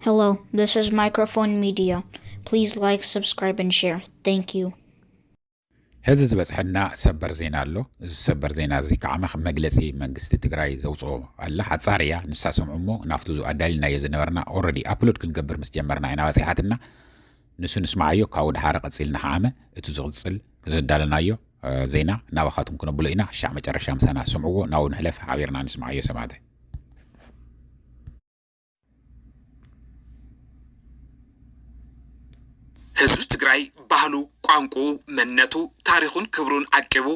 Hello, this is Microphone Media. Please like, subscribe, and share. Thank you. هذا زبزحنا سبر زينا له سبر زينا زي كعمخ مجلسي منجست تجري زوجه الله حتصاريا نساسم عمو نافتوزو أدالنا يزنورنا already upload كل جبر مسجمرنا هنا وسيحتنا نسو نسمعيو كاود حارق تصيلنا حامة اتوزغ تصل زدالنا يو زينا ناوخاتم كنا بلقينا الشعب جرى شامسنا سمعوه ناو نحلف عبيرنا نسمعيو سمعته ህዝብ ትግራይ ባህሉ ቋንቋ መንነቱ ታሪኹን ክብሩን አቅቡ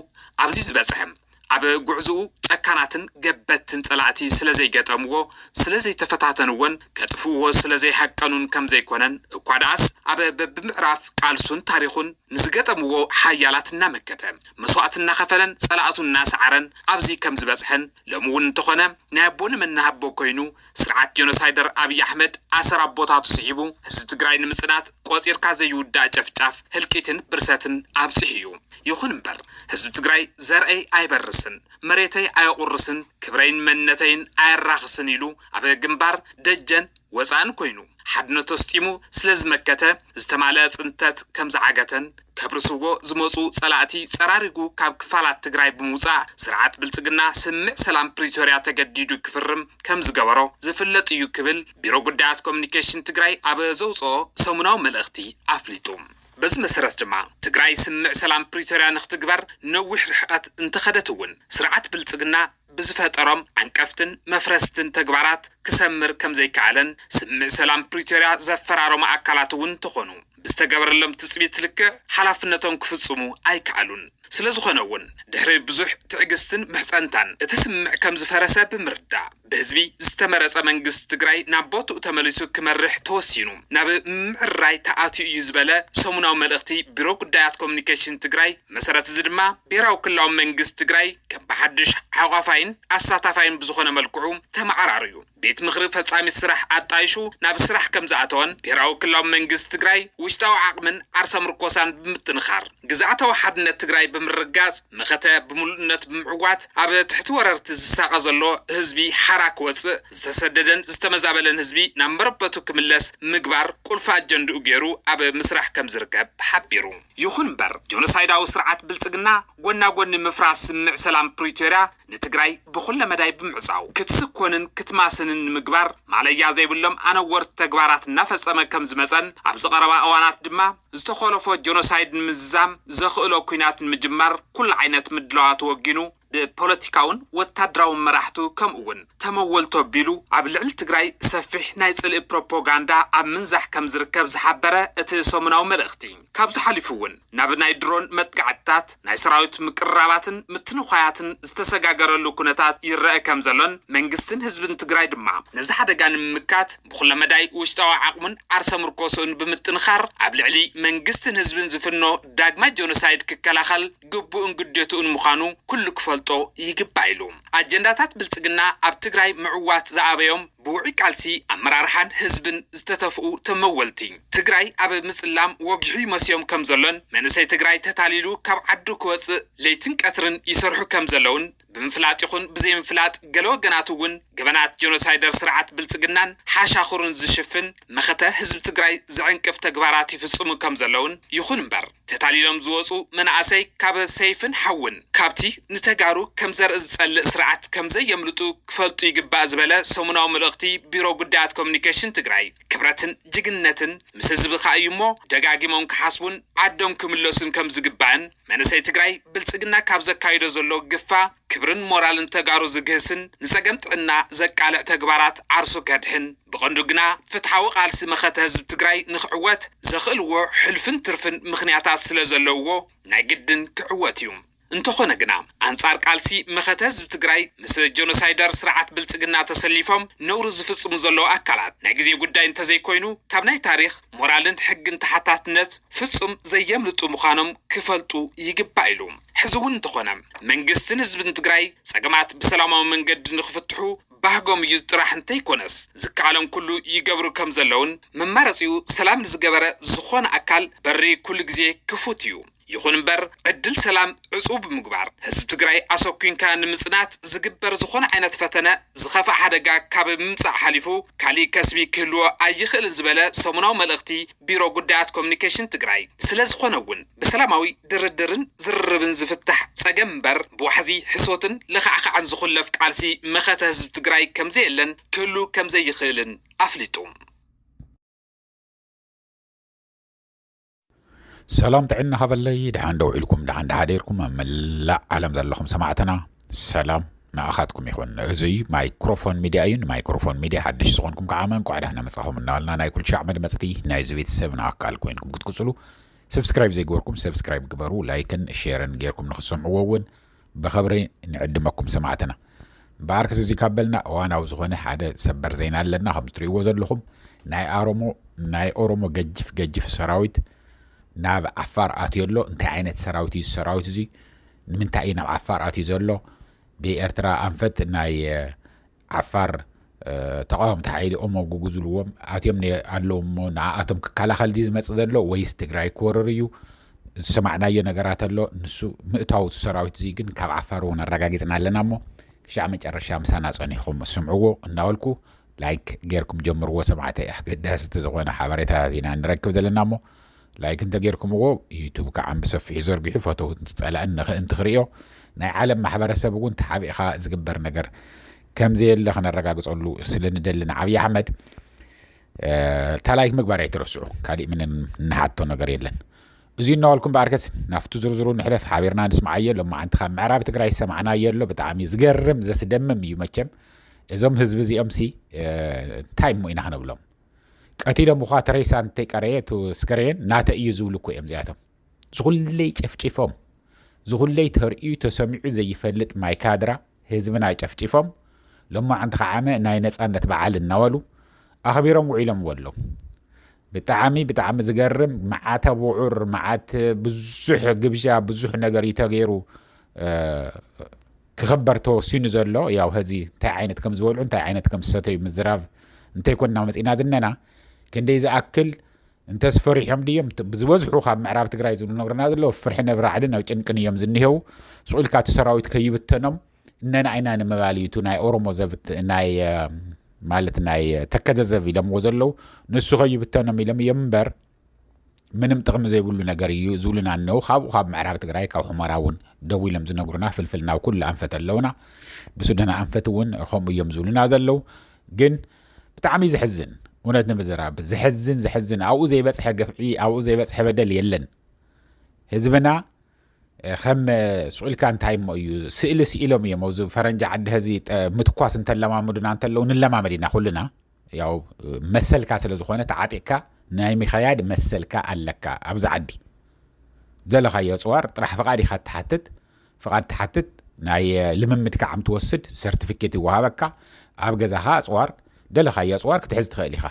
ኣብዚ ዝበጽሕም ኣብ ጉዕዙኡ ጨካናትን ገበትን ጸላእቲ ስለዘይገጠምዎ ስለዘይተፈታተንዎን ከጥፍዎ ስለዘይሐቀኑን ከምዘይኮነን እኳ ደኣስ ኣብ በብምዕራፍ ቃልሱን ታሪኹን ንዝገጠምዎ ሓያላት እናመከተ መስዋዕትና ኸፈለን ጸላእቱን እናሰዓረን ኣብዚ ከም ዝበጽሕን ለምውን እንተኾነ ናይ ኣቦን መናሃቦ ኮይኑ ስርዓት ጀኖሳይደር ኣብይ ኣሕመድ ኣሰር ኣቦታቱ ስሒቡ ህዝብ ትግራይ ንምጽናት ቆጺርካ ዘይውዳእ ጨፍጫፍ ህልቂትን ብርሰትን ኣብጽሕ እዩ ይኹን እምበር ህዝብ ትግራይ ዘርአይ ኣይበርስን መሬተይ ኣይቁርስን ክብረይን መንነተይን ኣይራኽስን ኢሉ ኣብ ግንባር ደጀን ወፃን ኮይኑ ሓድነቱ ስጢሙ ስለዝመከተ ዝተማለአ ጽንተት ከም ዝዓገተን ከብርስዎ ዝመፁ ጸላእቲ ጸራሪጉ ካብ ክፋላት ትግራይ ብምውፃእ ስርዓት ብልጽግና ስምዕ ሰላም ፕሪቶሪያ ተገዲዱ ክፍርም ከም ዝገበሮ ዝፍለጥ እዩ ክብል ቢሮ ጉዳያት ኮሙኒኬሽን ትግራይ ኣብ ዘውፅኦ ሰሙናዊ መልእኽቲ ኣፍሊጡ በዚ መሰረት ድማ ትግራይ ስምዕ ሰላም ፕሪቶሪያ ንኽትግበር ነዊሕ ርሕቀት እንተኸደትውን ስርዓት ብልጽግና ብዝፈጠሮም አንቀፍትን መፍረስትን ተግባራት ክሰምር ከም ዘይከኣለን ስምዕ ሰላም ፕሪቶሪያ ዘፈራሮም አካላት እውን ተኾኑ ብዝተገበረሎም ትጽቢት ልክዕ ሓላፍነቶም ክፍጽሙ ኣይከኣሉን ስለዝኾነ እውን ድሕሪ ብዙሕ ትዕግስትን ምሕፀንታን እቲ ስምዕ ከም ዝፈረሰ ብምርዳእ ብህዝቢ ዝተመረጸ መንግስት ትግራይ ናብ ቦትኡ ተመሊሱ ክመርሕ ተወሲኑ ናብ ምዕራይ ተኣትዩ እዩ ዝበለ ሰሙናዊ መልእኽቲ ቢሮ ጉዳያት ኮሙኒኬሽን ትግራይ መሰረት እዚ ድማ ብሔራዊ ክልላዊ መንግስት ትግራይ ከም ብሓድሽ ሓቋፋይን ኣሳታፋይን ብዝኾነ መልክዑ ተመዓራርዩ ቤት ምኽሪ ፈጻሚት ስራሕ ኣጣይሹ ናብ ስራሕ ከም ዝኣተወን ብሔራዊ ክልላዊ መንግስት ትግራይ ውሽጣዊ ዓቕምን ዓርሰ ምርኮሳን ብምጥንኻር ግዝኣታዊ ሓድነት ትግራይ ብምርጋጽ መኸተ ብምሉእነት ብምዕዋት ኣብ ትሕቲ ወረርቲ ዝሳቐ ዘሎ ህዝቢ ሓራክ ወፅእ ዝተሰደደን ዝተመዛበለን ህዝቢ ናብ መረበቱ ክምለስ ምግባር ቁልፍ ኣጀንድኡ ገይሩ ኣብ ምስራሕ ከም ዝርከብ ሓቢሩ ይኹን እምበር ጆኖሳይዳዊ ስርዓት ብልጽግና ጎና ጎኒ ምፍራስ ስምዕ ሰላም ፕሪቶሪያ ንትግራይ ብኹለ መዳይ ብምዕጻው ክትስኮንን ክትማስንን ምግባር ማለያ ዘይብሎም ኣነወርት ተግባራት እናፈጸመ ከም ዝመፀን ኣብ ዝቐረባ እዋናት ድማ ዝተኸለፎ ጆኖሳይድ ንምዝዛም ዘኽእሎ ኩናት ንምጅማር ኩሉ ዓይነት ምድላዋት ወጊኑ ብፖለቲካውን ወታደራውን መራሕቱ ከምኡውን ተመወልቶ ቢሉ ኣብ ልዕሊ ትግራይ ሰፊሕ ናይ ጽልኢ ፕሮፓጋንዳ ኣብ ምንዛሕ ከም ዝርከብ ዝሓበረ እቲ ሰሙናዊ መልእኽቲ ካብ ዝሓሊፉ እውን ናብ ናይ ድሮን መጥቃዕትታት ናይ ሰራዊት ምቅራባትን ምትንኳያትን ዝተሰጋገረሉ ኩነታት ይረአ ከም ዘሎን መንግስትን ህዝብን ትግራይ ድማ ነዚ ሓደጋ ንምምካት ብኹለ መዳይ ውሽጣዊ ዓቕሙን ዓርሰ ምርኮሱን ብምጥንኻር ኣብ ልዕሊ መንግስትን ህዝብን ዝፍኖ ዳግማይ ጆኖሳይድ ክከላኸል ግቡእን ግዴቱን ምዃኑ ኩሉ ክፈልጦ ይግባእ ኢሉ ኣጀንዳታት ብልጽግና ኣብ ትግራይ ምዕዋት ዝኣበዮም ብውዕይ ቃልሲ ኣመራርሓን ህዝብን ዝተተፍኡ ተመወልቲ ትግራይ ኣብ ምጽላም ወግሒ መሲዮም ከም ዘሎን መንእሰይ ትግራይ ተታሊሉ ካብ ዓዱ ክወፅእ ለይትን ቀትርን ይሰርሑ ከም ዘለውን ብምፍላጥ ይኹን ብዘይምፍላጥ ገለ ወገናት እውን ገበናት ጆኖሳይደር ስርዓት ብልጽግናን ሓሻኽሩን ዝሽፍን መኸተ ህዝብ ትግራይ ዝዕንቅፍ ተግባራት ይፍጽሙ ከም ዘለውን ይኹን እምበር ተታሊሎም ዝወፁ መናእሰይ ካብ ሰይፍን ሓውን ካብቲ ንተጋሩ ከም ዘርኢ ዝጸልእ ስርዓት ከም ዘየምልጡ ክፈልጡ ይግባእ ዝበለ ሰሙናዊ መልእኽቲ ቢሮ ጉዳያት ኮሙኒኬሽን ትግራይ ክብረትን ጅግነትን ምስ ህዝቢ ኸ እዩ እሞ ደጋጊሞም ክሓስቡን ዓዶም ክምለሱን ከም ዝግባእን መንእሰይ ትግራይ ብልጽግና ካብ ዘካይዶ ዘሎ ግፋ ክብርን ሞራልን ተጋሩ ዝግህስን ንጸገም ጥዕና ዘቃልዕ ተግባራት ዓርሱ ከድሕን ብቐንዱ ግና ፍትሓዊ ቃልሲ መኸተ ህዝብ ትግራይ ንኽዕወት ዘኽእልዎ ሕልፍን ትርፍን ምኽንያታት ስለ ዘለውዎ ናይ ግድን ክዕወት እዩ እንተኾነ ግና አንጻር ቃልሲ መኸተ ህዝብ ትግራይ ምስ ጆኖሳይደር ስርዓት ብልጽግና ተሰሊፎም ነውሩ ዝፍጽሙ ዘለዉ ኣካላት ናይ ግዜ ጉዳይ እንተዘይኮይኑ ካብ ናይ ታሪክ ሞራልን ሕግን ተሓታትነት ፍጹም ዘየምልጡ ምዃኖም ክፈልጡ ይግባእ ኢሉ ሕዚ እውን እንተኾነ መንግስትን ህዝብን ትግራይ ጸገማት ብሰላማዊ መንገዲ ንኽፍትሑ ባህጎም እዩ ጥራሕ እንተይኮነስ ዝከኣሎም ኩሉ ይገብሩ ከም ዘለውን መማረፂኡ ሰላም ንዝገበረ ዝኾነ ኣካል በሪ ኩሉ ግዜ ክፉት እዩ يخون بر عدل سلام عصوب مقبار حزب تقراي أسوكين كان مصنات زقبر زخون عينت فتنة زخفا حدقا كاب ممصع حليفو كالي كسبي كلو أيخل الزبالة سمناو ملغتي بيرو قدات كومنيكيشن تقراي سلاز خونوون بسلاماوي دردرن زربن زفتح ساقنبر بوحزي حسوتن لخعخ عن زخلف كالسي مخات حزب تقراي كمزيلن كلو كمزي يخيلن أفلتوم سلام تعنا هذا اللي دحان دوعيلكم دحان دحاديركم ملا عالم ذلكم سمعتنا سلام نأخذكم يخون زي مايكروفون ميديا حدش صغنكم كعامان قاعدة هنا مساهم النالنا ناي كل شعب من مستي ناي زويت 7 أكالكم إنكم تقصلوا سبسكرايب زي جوركم سبسكرايب قبروا لايكن شيرن غيركم نخصهم عوون بخبري نعدمكم سمعتنا بارك زي كابلنا وانا وزغونه حدا سبر زينا لنا هم تريو زلهم ناي أورومو ججف سراويت ناب عفار آتيولو انت عينت سراوتي زي من تعيين عفار آتيزولو بإرترا أنفت ناي عفار تقاهم تحايلي أمو جوجزلوهم آتيومني قالهم نعاتهم كلا خالديز مصدلو ويستقراي كورريو سمعنا ينقرات اللو نسو مئتاو سراوتي زي جن كاب عفارون الرقاقيزنا لنامو شعمج الرشام ساناس أنيخم سمعوه ناولكو لايك غيركم جمروا سمعتي دهست زغوانا حباريتها هذينا نركب دلنامو لايك انت غيركم وو يوتيوب كعم بسفي زرقي فوتو على انت خريو ناي عالم محبرسب وانت حبيخا زقبر نجر كم زي اللي خنا الرقاقص قولو سلن دلنا عبي احمد تلايك مقبار يترسعو كالي من نحاتو نجر يلن زين نوالكم باركس نافتو زرزرو نحلف حابيرنا نسمع يلو ما عند خام معراب تقراي سمعنا يلو بتعامي زقرم زي سدمم يمكم ازوم هزب زي امسي تايم مو انا بلوم قتيله مخاطري سانتي قريتو سكرين ناتا يزولكو امزياتهم زغلي چفچفهم زغلي ترئيو تسمعو زي فلت ماي كادرا هزبنا چفچفهم لما عند خعامه ناي نصانت بعال النولو اخبيرهم وعيلم ولو بتعامي زقرم معاته بوعر معات بزح قبشا بزح نجر يتغيرو كخبرتو سينو زلو ياو هزي تا عينت كم زولعو تا عينت كم ستوي مزراف انت يكوننا مسئنا زننا كندي إذا أكل أنت سفرح يوم ديم بزوجحو خاب معراب تقرأ يزول نقرنا ذلو فرحنا برعدنا وجنكني يوم زنيهو سؤال كات سراوي تكيب التنم إننا عينان مباليتو ناي أورمو زفت ناي مالت ناي تكذا زفي لم وزلو نسو خيب التنم لم ينبر منم تغم زي بقولو نقريو زولنا عنه خاب معراب تقرأ كاو حماراون دوي لم زنقرنا فلفلنا وكل أنفت اللونا بسودنا أنفتون خمو يوم زولنا ذلو جن بتعمي زحزن ونادنا بزراب زحزن او زي بس حقفعي او زي بس حبدل يلن حزبنا خم سؤال كان تايم يو سئلهم يا موضوع فرنجا عد هذه متكواس انت لما مدنا انت لو نلما مدينا كلنا ياو مسل كاسل زخونه تعاطيكا نايمي خياد مسل كا الكا ابز عدي دل خي صور طرح فقادي فقاد تحتت ناي لممدك عم توسد سيرتيفيكيت وهابكا اب غزاها صور دل خي صور كتحز تخيليخا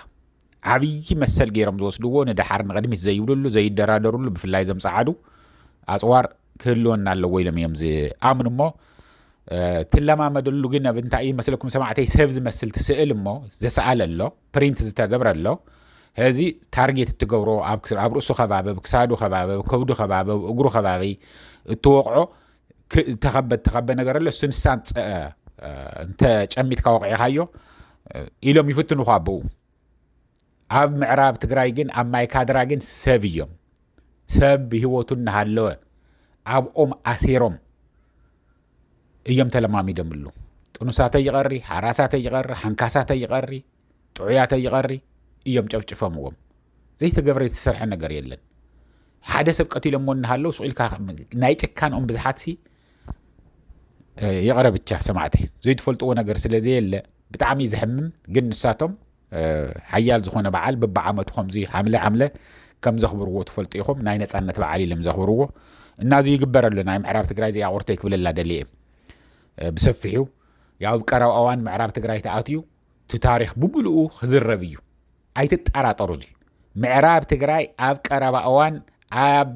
عبي مسل غيرم زوسدو ندحر نقدم زي يولو زي درادرولو بفلاي زمصعادو اصوار كلونا لو ويلم يمزي امنمو تلمامدلو غنا بنتاي مسلكم سمعتي سيفز مسل تسال مو زسال الله برينت زتغبر الله هذه تارجت تغورو ابكسر ابرسو خبابه بكسادو خبابه كودو خبابه اغرو خبابي توقعو تخبى نغير له سنسانت انت ጨሚት ካወቀ ያዩ ኢሎም ይፍትኑ ኻበው ኣብ ምዕራብ ትግራይ ግን ኣብ ማይ ካድራ ግን ሰብዮም ሰብ ህይወቱን ሃለወ ኣብኦም ኣሲሮም እዮም ተለማሚደምሉ ጥኑሳተ ይቀሪ ሓራሳተ ይቀሪ ሓንካሳተ ይቀሪ ጥዑያተ ይቀሪ እዮም ጨፍጭፈምዎም ዘይተገብረ የተሰርሐ ነገር የለን ሓደ ሰብ ቀቲሎም ወንሃለው ሱኢልካ ናይ ጭካንኦም ብዝሓትሲ يقرب ብቻ سمعتي زيد فلطو ነገር ስለዚህ የለ بتعمي زحمم ግን ንሳቶም حيال ዝኾነ በዓል በበዓመቱ ከምዚ حمله كم زخبرو تفلط ይኹም ናይ ነፃነት በዓል ኢሎም ዘኽብርዎ እናዚ ይግበረሉ ናይ ምዕራብ ትግራይ ዚያ ወርተ ይክብለላ ደልየ بسفحو ያው ቀራው አዋን ምዕራብ ትግራይ ተኣትዩ ታሪኽ ብሙሉኡ خزرب እዩ ኣይተጣራጠሩ ዚ ምዕራብ ትግራይ ኣብ ቀረባ አዋን ኣብ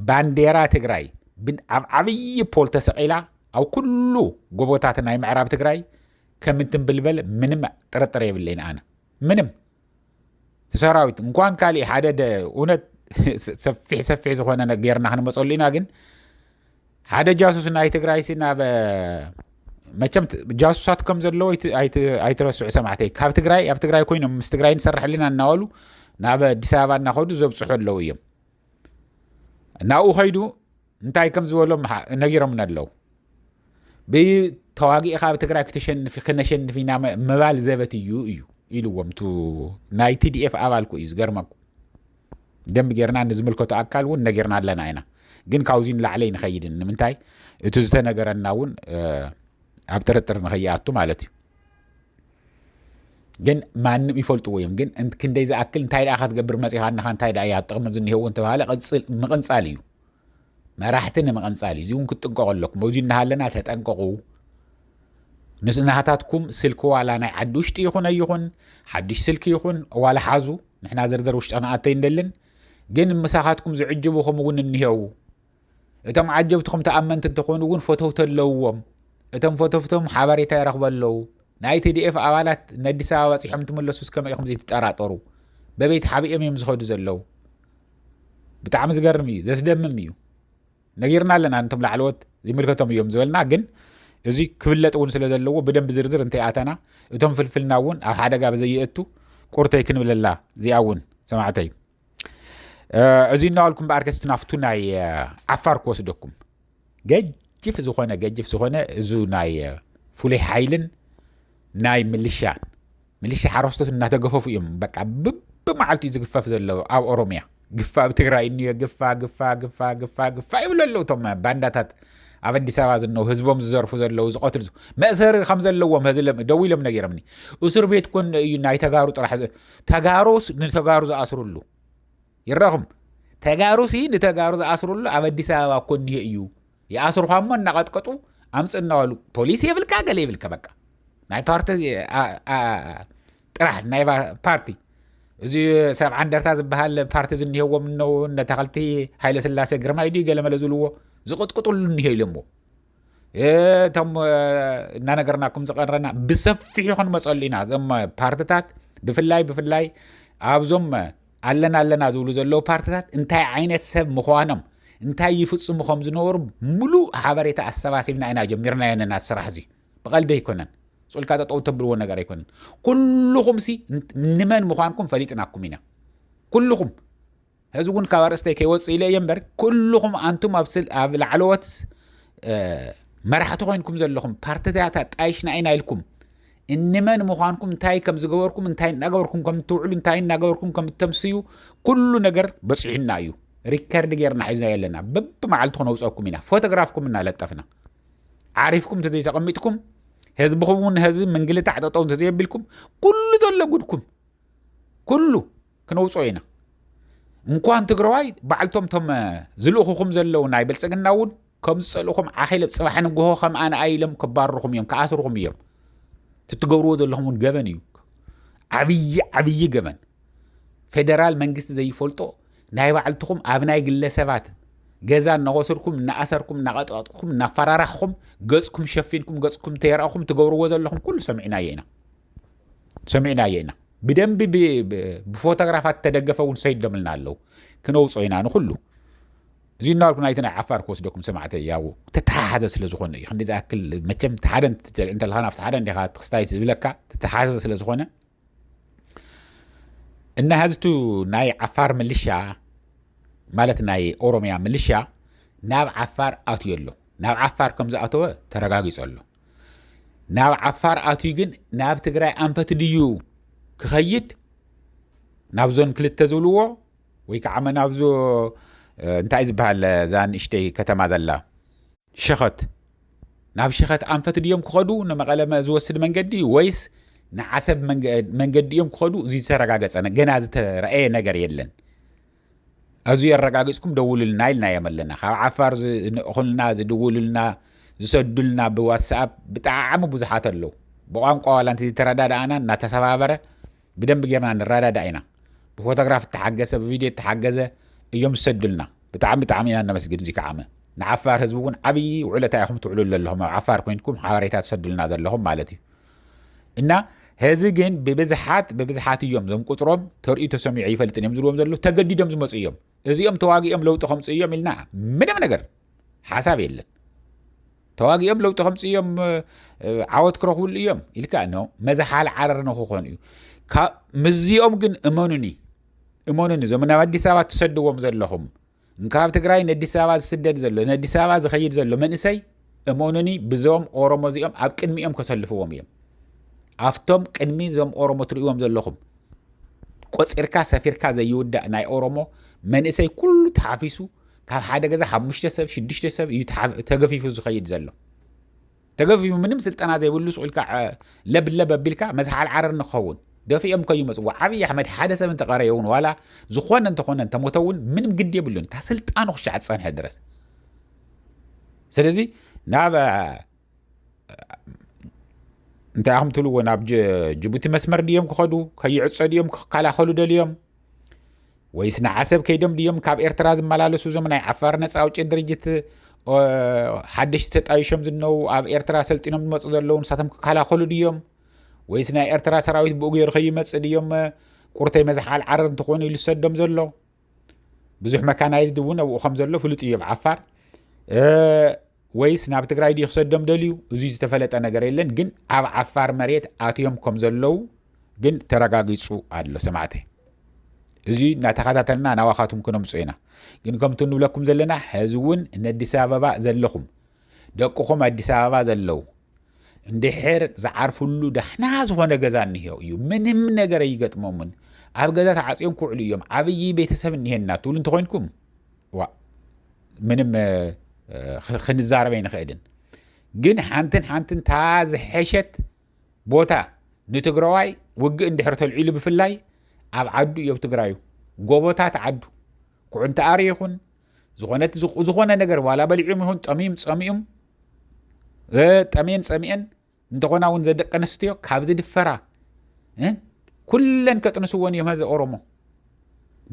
ባንዴራ ትግራይ ኣብ ዓብይ ፖል ተሰቂላ او كله غبوتاتنا اي معراب تግራይ ከምንትን ብልበል ምንም ጥርጥር የብለኝ አነ ምንም ተሰራዊት እንኳን ካሊ ሓደ እውነት ሰፊሕ ዝኾነ ነገርና ክንመፀሉ ኢና ግን ሓደ ጃሱስ ናይ ትግራይ ሲና መቸም ጃሱሳት ከም ዘለዎ ኣይትረስዑ ሰማዕተይ ካብ ትግራይ ኣብ ትግራይ ኮይኖም ምስ ትግራይ ንሰርሕልና እናበሉ ናብ ኣዲስ ኣበባ እናኸዱ ዘብፅሑ ኣለዉ እዮም ናብኡ ኸይዱ እንታይ ከም ዝበሎም ነጊሮምን ኣለዉ ብተዋጊእኻ ኣብ ትግራይ ክነሸንፍ ኢና ምባል ዘበት እዩ ኢልዎም ናይ TDF ኣባልኩ እዩ ዝገርመኩም ደንብ ጌርና ንዝምልከቱ ኣካል እውን ነጊርና ኣለና ኢና ግን ካብዚ ንላዕለይ ንኸይድን ንምንታይ እቲ ዝተነገረና እውን ኣብ ጥርጥር ንኸይኣቱ ማለት እዩ ግን ማንም ይፈልጥዎ እዮም ግን ክንደይ ዝኣክል እንታይ ደኣ ክትገብር መፂኻ ንኻ እንታይ ደኣ እያ ጥቕሚ ዝኒሄዎ እንተባሃለ ምቕንፃል እዩ መራሕቲ ንምቕንፃል እዩ እዚ እውን ክትጥንቀቑ ኣለኩም ኣብዚ እናሃለና ተጠንቀቑ ንስናሃታትኩም ስልኪ ዋላ ናይ ዓዲ ውሽጢ ይኹን ሓድሽ ስልኪ ይኹን ዋላ ሓዙ ንሕና ዝርዝር ውሽጢ ንኣተይ እንደልን ግን ምሳኻትኩም ዝዕጅቡኹም እውን እኒሄው እቶም ዓጀብትኩም ተኣመንቲ እንትኾኑ እውን ፎቶውት ኣለውዎም እቶም ፎቶውቶም ሓበሬታ ይረኽቡ ኣለዉ ናይ TDF ኣባላት ንኣዲስ ኣበባ በፂሖም ትመለሱ እስከመ ኢኹም ዘይትጠራጠሩ በቤት ሓቢኦም እዮም ዝኸዱ ዘለዉ ብጣዕሚ ዝገርም እዩ ዘስደምም እዩ ነጊርና ኣለና እንቶም ላዕለዎት ይምልከቶም እዮም ዝበልና ግን እዚ ክፍለጥ እውን ስለ ዘለዎ ብደንብ ዝርዝር እንተይኣተና እቶም ፍልፍልና እውን ኣብ ሓደጋ ብዘይእቱ ቁርተይ ክንብለላ እዚኣ እውን ሰማዕተይ እዚ እናበልኩም በኣርከስቲ ናፍቱ ናይ ዓፋር ክወስደኩም ገጅፍ ዝኾነ እዚ ናይ ፍሉይ ሓይልን ናይ ሚሊሻ ሓረስቶት እናተገፈፉ እዮም በቃ ብመዓልቲ ዝግፈፍ ዘለዎ ኣብ ኦሮሚያ ግፋ ኣብ ትግራይ እኒዮ ግፋ ይብሉ ኣለዉ እቶም ባንዳታት ኣብ ኣዲስ ኣበባ ዝነው ህዝቦም ዝዘርፉ ዘለዉ ዝቐትሉ መእሰሪ ከም ዘለዎም ደው ኢሎም ነጊሮምኒ እስር ቤት ኮን እዩ ናይ ተጋሩ ጥራሕ ተጋሩስ ንተጋሩ ዝኣስሩሉ ይረኹም ተጋሩሲ ንተጋሩ ዝኣስሩሉ ኣብ ኣዲስ ኣበባ ኮንየ እዩ ይኣስሩኻ እሞ እናቐጥቀጡ ኣምፅ እናበሉ ፖሊስ የብልካ ገለ የብልካ በቃ ናይ ፓርቲ ጥራሕ ናይ ፓርቲ እዚ ሰብዓ እንደርታ ዝበሃል ፓርቲ ዝኒሄዎም ነው ነተኸልቲ ሃይለ ስላሴ ግርማይ ዲ ገለመለ ዝልዎ ዝቕጥቅጡሉ እኒሄ ኢሎሞ እቶም እናነገርናኩም ዝቐረና ብሰፊሑ ክንመፀሉ ኢና እዞም ፓርትታት ብፍላይ ኣብዞም ኣለና ዝብሉ ዘለዉ ፓርትታት እንታይ ዓይነት ሰብ ምዃኖም እንታይ ይፍፅሙ ከም ዝነበሩ ሙሉእ ሓበሬታ ኣሰባሲብና ኢና ጀሚርና የነና ስራሕ እዚ ብቐልዲ ኣይኮነን ጾልካ ተጠው ተብልዎ ነገር ኣይኮነን ኩልኹም ሲ ንመን ምዃንኩም ፈሊጥናኩም ኢና ኩልኹም ህዝቢ እውን ካብ ኣርእስተይ ከይወፅእ ኢለ እምበር ኩልኹም አንቱም ኣብ ላዕለዎት መራሕቲ ኮይንኩም ዘለኹም ፓርቲታት ጣይሽና ኢና ኢልኩም እንመን ምዃንኩም እንታይ ከም ዝገበርኩም እንታይ እናገበርኩም ከም ትውዕሉ እንታይ እናገበርኩም ከም ተምስዩ ኩሉ ነገር በፂሕና እዩ ሪከርድ ጌርና ሒዝና የለና በብመዓልቲ ክነውፀኩም ኢና ፎቶግራፍኩም እናለጠፍና ዓሪፍኩም ተዘይተቐሚጥኩም ህዝብኩም እውን ህዝቢ ምንግልታዕ ጠጠው ተዘይብልኩም ኩሉ ዘሎ ጉድኩም ኩሉ ክነውፆ ኢና እንኳን ትግራዋይ ባዕልቶም ቶም ዝልእኹኩም ዘለዉ ናይ ብልፅግና እውን ከም ዝፀልኹም ዓኺለ ፅባሕ ንግሆ ከም ኣነ ኣይሎም ክባርኹም እዮም ከኣስርኹም እዮም ትትገብርዎ ዘለኹም እውን ገበን እዩ ዓብይ ገበን ፌደራል መንግስቲ ዘይፈልጦ ናይ ባዕልትኩም ኣብ ናይ ግለሰባት ገዛ እናወሰድኩም እናኣሰርኩም እናቐጥቅጥኩም እናፈራራሕኩም ገጽኩም ሸፊንኩም ገጽኩም ተየርአኹም ትገብርዎ ዘለኹም ኩሉ ሰሚዕና ኢና ብደንቢ ብፎቶግራፋት ተደገፈ እውን ሰይደምልና ኣለዉ ክነውፆ ኢና ንኩሉ እዚ እናበልኩ ናይቲ ናይ ዓፋር ክወስደኩም ሰማዕተ ያው ተተሓሓዘ ስለ ዝኾነ እዩ ክንዲ ዝኣክል መቸም ሓደ እንተልካ ናብቲ ሓደ እንዲኻ ትክስታይ ዝብለካ ተተሓሓዘ ስለ ዝኾነ እና ህዝቱ ናይ ዓፋር ሚሊሻ ማለት ናይ ኦሮሚያ ሚሊሻ ናብ ዓፋር ኣትዩ ኣሎ ናብ ዓፋር ከም ዝኣተወ ተረጋጊጹ ኣሎ ናብ ዓፋር ኣትዩ ግን ናብ ትግራይ ኣንፈት ድዩ ክኸይድ ናብ ዞን ክልተ ዝብልዎ ወይ ከዓ ናብዞ እንታይ ዝበሃል ዛን እሽተይ ከተማ ዘላ ሸኸት ናብ ሸኸት ኣንፈት ድዮም ክኸዱ ንመቐለ ዝወስድ መንገዲ ወይስ ንዓሰብ መንገዲ እዮም ክኸዱ እዚ ተረጋገፀ ገና ዝተረአየ ነገር የለን ኣዙ የረጋግፅኩም ደውሉልና ኢልና የመለና ካብ ዓፋር ዝንእኹልና ዝድውሉልና ዝሰዱልና ብዋትስኣፕ ብጣዕሚ ብዙሓት ኣለዉ ብቋንቋ ዋላንቲ ዝተረዳድኣና እናተሰባበረ ብደንብ ጌርና ንረዳዳ ኢና ብፎቶግራፍ ተሓገዘ ብቪድዮ ተሓገዘ እዮም ዝሰዱልና ብጣዕሚ ኢና ነመስግን እዚ ከዓመ ንዓፋር ህዝቢ እውን ዓብይ ውዕለታ ኢኹም ትውዕሉ ኣለኹም ኣብ ዓፋር ኮይንኩም ሓበሬታ ትሰዱልና ዘለኹም ማለት እዩ እና ህዚ ግን ብብዝሓት እዮም ዞም ቁጥሮም ተርእዩ ተሰሚዑ ይፈልጥን እዮም ዝብልዎም ዘለዉ ተገዲዶም ዝመፁ እዮም እዚኦም ተዋጊኦም ለውጥ ከምጽ እዮም ኢልና ምንም ነገር ሓሳብ የለን ተዋጊኦም ለውጥ ከምጽ እዮም ዓወት ክረኽቡሉ እዮም ኢልካ ነው መዝሓል ዓረር ነው ክኾን እዩ ምዚኦም ግን እመኑኒ ዘመናዊ አዲስ አበባ ተሰድዎም ዘለኹም እንካብ ትግራይ ነዲስ አበባ ዝስደድ ዘሎ ነዲስ አበባ ዝኸይድ ዘሎ መንእሰይ እመኑኒ ብዞም ኦሮሞ ዚኦም ኣብ ቅድሚኦም ከሰልፍዎም እዮም ኣፍቶም ቅድሚ ዞም ኦሮሞ ትርእዎም ዘለኹም ቆጽርካ ሰፊርካ ዘይውዳእ ናይ ኦሮሞ መንእሰይ ኩሉ ተሓፊሱ ካብ ሓደ ገዛ 5 ሰብ 6 ሰብ እዩ ተገፊፉ ዝኸይድ ዘሎ ተገፊፉ ምንም ስልጠና ዘይብሉ ስኡልካ ለብለብ ኣቢልካ መዝሓል ዓረር ንኸውን ደፊኦም ከይመጽዎ ዓብይ ኣሕመድ ሓደ ሰብ እንተቀረየውን ዋላ ዝኾነ እንተኾነ እንተሞተውን ምንም ግድ የብሉን ታ ስልጣኑ ክሻዕ ጸንሐ ድረስ ስለዚ ናብ እንታይ ኣኹም ትብልዎ ናብ ጅቡቲ መስመር ድዮም ክኸዱ ከይዕፀ ድዮም ክከላኸሉ ደልዮም ወይስ ንዓሰብ ከይዶም ድዮም ካብ ኤርትራ ዝመላለሱ ዞም ናይ ዓፋር ነፃ አውጪ ድርጅት ሓደሽቲ ተጣይሾም ዝነው ኣብ ኤርትራ ሰልጢኖም ዝመፁ ዘለዉ ንሳቶም ክከላኸሉ ድዮም ወይስ ናይ ኤርትራ ሰራዊት ብኡገይሩ ከይመፅእ ድዮም ቁርተይ መዝሓል ዓረር እንትኾኑ ኢሉ ዝሰዶም ዘሎ ብዙሕ መካናይዝድ እውን ኣብኡ ከም ዘሎ ፍሉጥ እዩ ኣብ ዓፋር ወይስ ናብ ትግራይ ዲ ክሰዶም ደልዩ እዙይ ዝተፈለጠ ነገር የለን ግን ኣብ ዓፋር መሬት ኣትዮም ከም ዘለው ግን ተረጋጊጹ ኣሎ ሰማዕተ እዙይ እናተኸታተልና ናዋኻቱም ክነምፁ ኢና ግን ከምቲ ንብለኩም ዘለና ሕዚ እውን ንኣዲስ ኣበባ ዘለኹም ደቅኹም ኣዲስ ኣበባ ዘለው እንድሕር ዝዓርፍሉ ዳሕና ዝኾነ ገዛ እንሄው እዩ ምንም ነገር ይገጥሞምን ኣብ ገዛ ተዓፅዮም ክውዕሉ እዮም ዓብይ ቤተሰብ እንሄና ትብሉ እንተኮይንኩም ዋ ምንም ክንዛረበ ይንኽእልን ግን ሓንትን ታ ዝሐሸት ቦታ ንትግራዋይ ውግእ እንድሕር ተልዒሉ ብፍላይ ኣብ ዓዱ እዮም ትግራዩ ጎቦታት ዓዱ ኩዕንተ ኣር ይኹን ዝኾነ ነገር ዋላ በሊዑም ይኹን ጠሚዮም ጠሜን ጸሚአን እንተኾና እውን ዘደቀ ኣንስትዮ ካብ ዝድፈራ ኩለን ከጥንስዎን እዮም ህዚ ኦሮሞ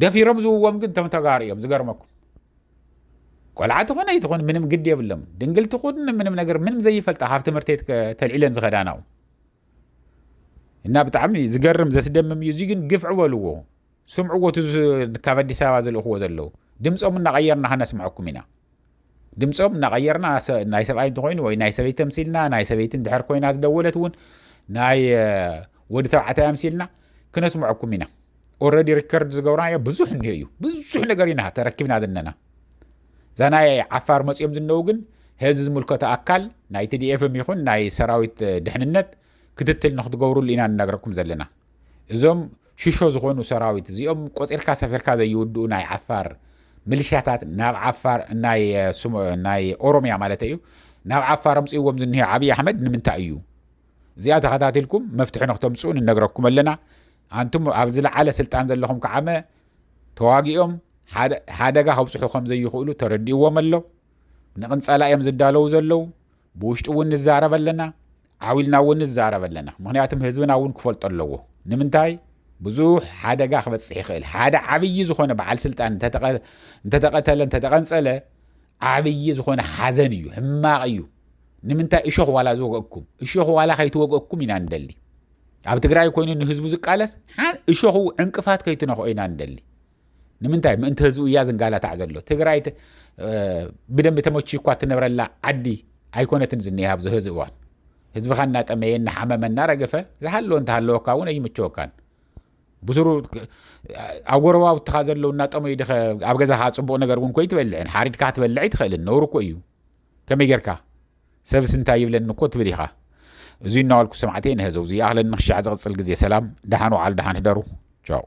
ደፊሮም ዝውዎም ግን ቶም ተጋሩ እዮም ዝገርመኩም ቆልዓ ትኾነ ይትኾን ምንም ግድ የብሎም ድንግል ትኹን ምንም ነገር ምንም ዘይፈልጣ ካብ ትምህርቲ ተልዒለን ዝኸዳናው እና ብጣዕሚ ዝገርም ዘስደምም እዩ እዙይ ግን ግፍዕ በልዎ ስምዕዎ ካብ ኣዲስ ኣበባ ዝልእኽዎ ዘለዉ ድምፆም እናቐየርና ከነስምዐኩም ኢና ድምፆም እናቐየርና ናይ ሰብኣይ እንተኮይኑ ወይ ናይ ሰበይቲ ተምሲልና ናይ ሰበይቲ እንድሕር ኮይና ዝደወለት እውን ናይ ወዲ ተባዕታይ ኣምሲልና ክነስምዐኩም ኢና ኦልሬዲ ሪከርድ ዝገብርናዮ ብዙሕ እንሄ እዩ ብዙሕ ነገር ኢና ተረኪብና ዝነና እዛ ናይ ዓፋር መፅኦም ዝነው ግን ህዚ ዝምልከቶ ኣካል ናይ TDF ይኹን ናይ ሰራዊት ድሕንነት ክትትል ንክትገብሩሉ ኢና ንነግረኩም ዘለና እዞም ሽሾ ዝኾኑ ሰራዊት እዚኦም ቆፂርካ ሰፊርካ ዘይውድኡ ናይ ዓፋር ሚሊሻታት ናብ ዓፋር ናይ ኦሮሚያ ማለት እዩ ናብ ዓፋር ኣምፅዎም ዝንሄ ዓብይ ኣሕመድ ንምንታይ እዩ እዚኣ ተኸታተልኩም መፍትሒ ንክተምፅኡ ንነግረኩም ኣለና ኣንቱም ኣብ ዝለዓለ ስልጣን ዘለኹም ከዓመ ተዋጊኦም ሓደጋ ከብፅሑ ከም ዘይኽእሉ ተረዲእዎም ኣሎ ንቕንፀላ እዮም ዝዳለው ዘለው ብውሽጡ እውን ንዛረብ ኣለና ዓዊልና እውን ንዛረብ ኣለና ምክንያቱም ህዝብና እውን ክፈልጦ ኣለዎ ንምንታይ ብዙሕ ሓደጋ ክበፅሕ ይኽእል ሓደ ዓብይ ዝኾነ በዓል ስልጣን እንተተቐተለ እንተተቐንፀለ ዓብይ ዝኾነ ሓዘን እዩ ሕማቕ እዩ ንምንታይ እሾኽ ዋላ ዝወገእኩም እሾኽ ዋላ ከይትወገእኩም ኢና ንደሊ ኣብ ትግራይ ኮይኑ ንህዝቡ ዝቃለስ እሾኹ ዕንቅፋት ከይትነኽኦ ኢና ንደሊ ንምንታይ ምእንቲ ህዝቡ እያ ዝንጋላታዕ ዘሎ ትግራይ ብደንቢ ተመቺ እኳ ትነብረላ ዓዲ ኣይኮነትን ዝኒሃ ኣብዚ ህዚ እዋን ህዝብኻ እናጠመየ እናሓመመ እናረገፈ ዝሃለወ እንተሃለወካ እውን ኣይምቸወካን ብስሩ ኣብ ጎረባብትኻ ዘለው እናጠመዩ ድኸ ኣብ ገዛኻ ፅቡቕ ነገር እውን ኮይ ትበልዕን ሓሪድካ ትበልዕ ይትኽእልን ነውሩ እኮ እዩ ከመይ ጌርካ ሰብስ እንታይ ይብለኒ እኮ ትብል ኢኻ እዙይ እናበልኩ ሰማዕተይ ንህዘው እዙይ ኣኽለኒ ክሻዕ ዝቕፅል ግዜ ሰላም ደሓን ዋዓል ደሓን ህደሩ ቻው